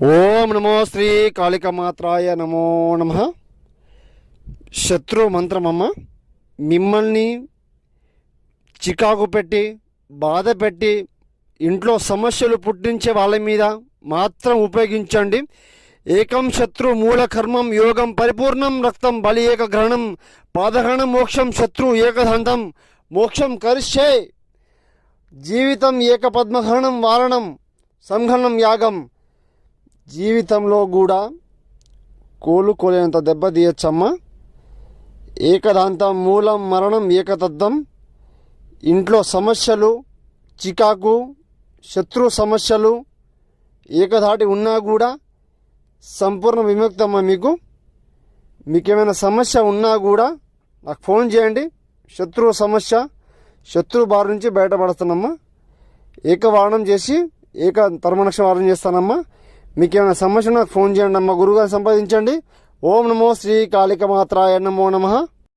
ఓం నమో శ్రీ కాళికమాత్రాయ నమో నమః. శత్రు మంత్రమమ్మ. మిమ్మల్ని చికాకు పెట్టి బాధ పెట్టి ఇంట్లో సమస్యలు పుట్టించే వాళ్ళ మీద మాత్రం ఉపయోగించండి. ఏకం శత్రు మూల కర్మం యోగం పరిపూర్ణం రక్తం బలి ఏక గ్రహణం పాదగ్రహణం మోక్షం శత్రు ఏకదంతం మోక్షం కరిష్యే. జీవితం ఏక పద్మగ్రహణం వారణం సంఘనం యాగం. జీవితంలో కూడా కోలుకోలేనంత దెబ్బతీయచ్చమ్మా. ఏకదాంతం మూలం మరణం ఏకతద్దం. ఇంట్లో సమస్యలు చికాకు శత్రు సమస్యలు ఏకధాటి ఉన్నా కూడా సంపూర్ణ విముక్తమ్మా. మీకేమైనా సమస్య ఉన్నా కూడా నాకు ఫోన్ చేయండి. శత్రు బారి నుంచి బయటపడుతున్నామ్మా. ఏకవారణం చేసి తర్మనక్ష వారణం చేస్తానమ్మా. మీకేమైనా సమస్య నాకు ఫోన్ చేయండి అమ్మా. గురువుగారిని సంపాదించండి. ఓం నమో శ్రీ కాళికమాత్రాయ నమో నమః.